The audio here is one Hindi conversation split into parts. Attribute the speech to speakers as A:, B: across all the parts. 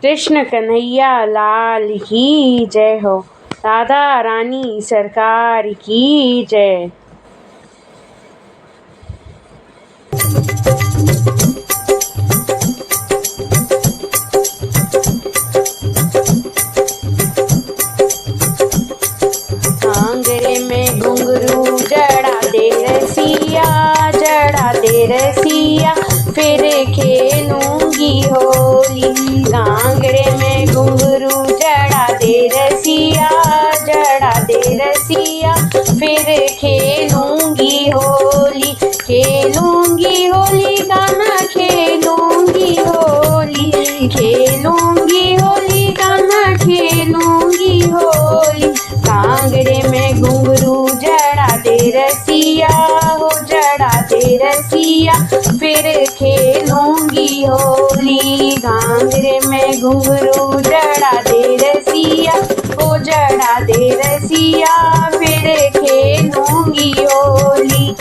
A: कृष्ण कन्हैया लाल की जय हो। राधा रानी सरकार की जय। आंगरे में घुंघरू जड़ा दे रसिया, जड़ा दे रसिया, फिर खेलूंगी होली। आंगरे में घुंघरू जड़ा दे रसिया, जड़ा दे रसिया, फिर खेलूंगी होली। खेलूंगी होली गाना खेलूंगी होली, खेलूंगी होली गाना खेलूंगी होली। कांगड़े में घुंघरू जड़ा दे रसिया, हो जड़ा दे रसिया, फिर खेलूंगी होली। घांगरे में घुंघरू जड़ा दे रसिया, हो जड़ा दे रसिया, फिर खेलूंगी होली।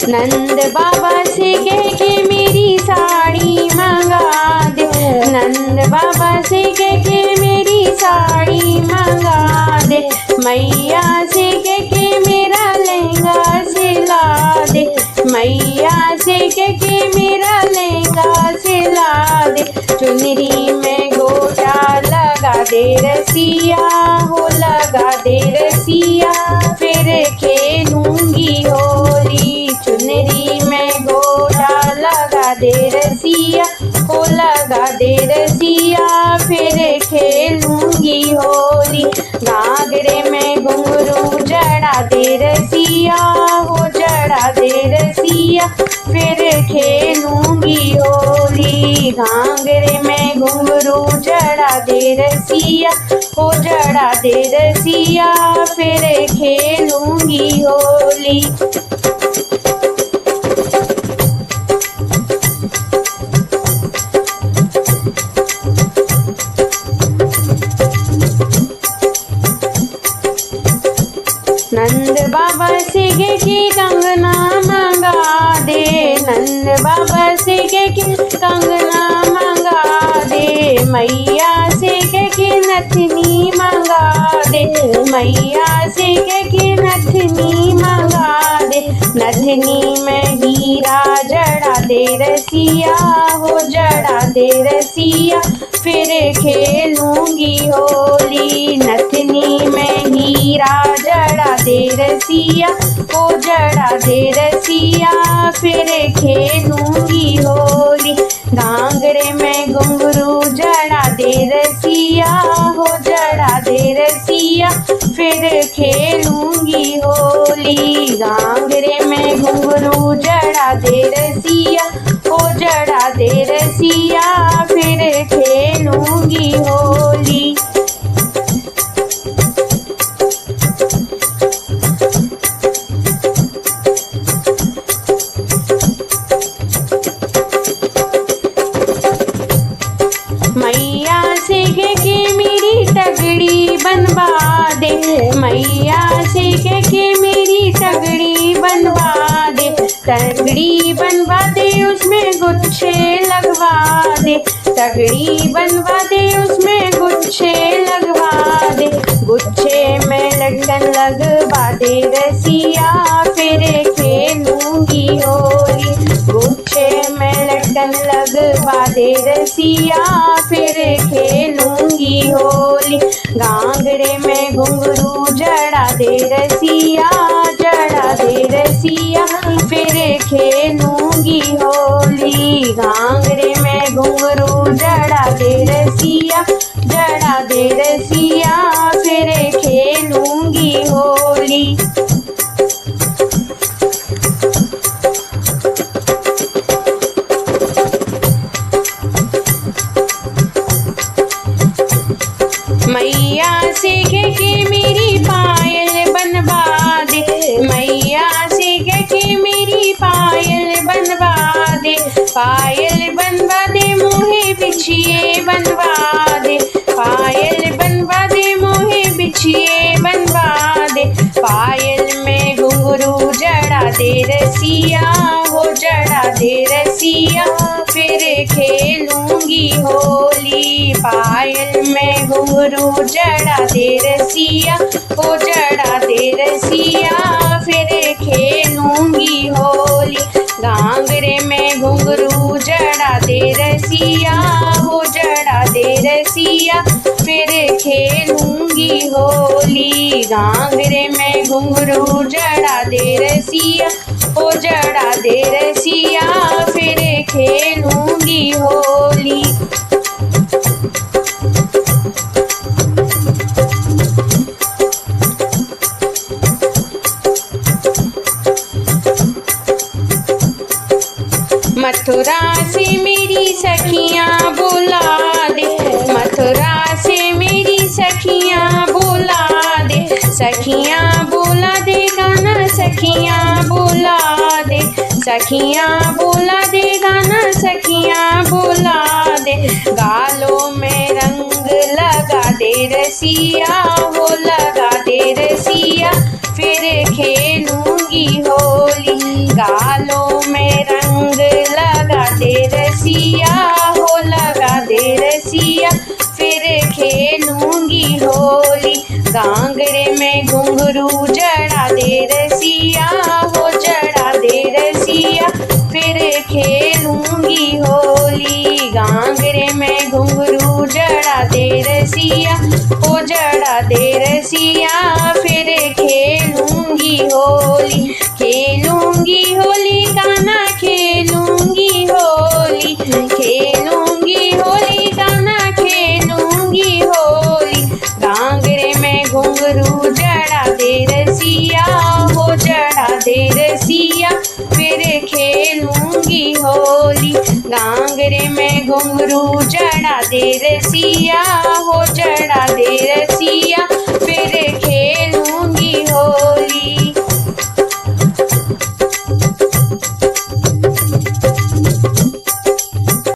A: नंद बाबा से कह के मेरी साड़ी मंगा दे, नंद बाबा से कह के मेरी साड़ी मंगा दे। मैया से कह के मेरा लहंगा सिला दे, मैया से कह के मेरा लहंगा सिला दे। चुनरी में गोटा लगा दे रसिया, हो लगा दे रसिया, फिर खेलूंगी होली। चुनरी में गोटा लगा दे रसिया, हो लगा दे रसिया, फिर खेलूंगी होली। घाघरे में घुंघरू जड़ा दे रसिया, हो जड़ा दे रसिया, फिर खेलूंगी होली। घाघरे में घुंघरू जड़ा दे रसिया, हो जड़ा दे रसिया, फिर खेलूंगी होली। नंद बाबा से कह के कंगना मंगा दे, नंद बाबा से कह के कंगना मंगा दे। मैया से कह के नथनी मंगा दे, मैया से कह के नथनी मंगा दे। नथनी में हीरा जड़ा दे रसिया, हो जड़ा दे रसिया, फिर खेलूंगी होली। नथनी में हीरा जड़ा दे रसिया, हो जड़ा दे रसिया, फिर खेलूंगी होली। घाघरे में घुंघरू जड़ा दे रसिया, हो जड़ा दे रसिया, फिर खेलूंगी होली। घाघरे में घुंघरू जड़ा दे रसिया, हो जड़ा दे रसिया, फिर खेलूंगी होली। मैया से कह के मेरी तगड़ी बनवा दे, मैया से कह के मेरी तगड़ी बनवा दे। तगड़ी बनवा दे उसमें गुच्छे लगवा दे, तगड़ी बनवा दे उसमें गुच्छे लगवा दे। गुच्छे में लटकन लगवा दे रसिया, फिर खेलूंगी होली। गुच्छे में लटकन लगवा दे रसिया, फिर खेलूंगी होली। घाघरे में घुंघरू जड़ा दे रसिया, जड़ा दे रसिया, फिर खेलूंगी होली। घाघरे में घुंघरू जड़ा दे रसिया, जड़ा दे रसिया, फिर खेलूंगी होली। मैया से कह के मेरी पायल बनवा दे, मैया से कह के मेरी पायल बनवा दे। पायल बनवा दे मोहे बिछिए बनवा दे, पायल बनवा दे मोहे बिछिए रसिया हो जड़ा दे रसिया फिर खेलूंगी होली। पायल में घुंघरू जड़ा दे रसिया हो जड़ा दे रसिया फिर खेलूंगी होली। घाघरे में घुंघरू जड़ा दे रसिया हो जड़ा दे रसिया फिर खेलूंगी होली। घाघरे में घुंघरू जड़ा दे रसिया हो जड़ा दे रसिया फिर खेलूंगी होली। मथुरा से मेरी सखियाँ बुला दे, मथुरा से मेरी सखियाँ बुला दे, सखियाँ बुला दे गाना सखियाँ बुला दे, सखियाँ बुला दे गाना सखियाँ बुला दे। गालों में रंग लगा दे रसिया हो लगा दे रसिया फिर खेलूंगी होली। गालों में रंग लगा दे रसिया हो लगा दे रसिया फिर खेलूंगी होली। घाघरे में घुंघरू जड़ा दे रसिया हो जड़ा दे रसिया फिर खेलूंगी होली। घाघरे में घुंघरू जड़ा दे रसिया हो जड़ा दे रसिया फिर खेलूंगी होली। खेलूंगी होली गाना खेलूंगी होली, खेलूंगी होली गाना खेलूंगी होली। घाघरे में घुंघरू जड़ा दे रसिया हो जड़ा दे रसिया फिर खेलूंगी होली। घाघरे में घुंघरू जड़ा दे रसिया हो जड़ा दे रसिया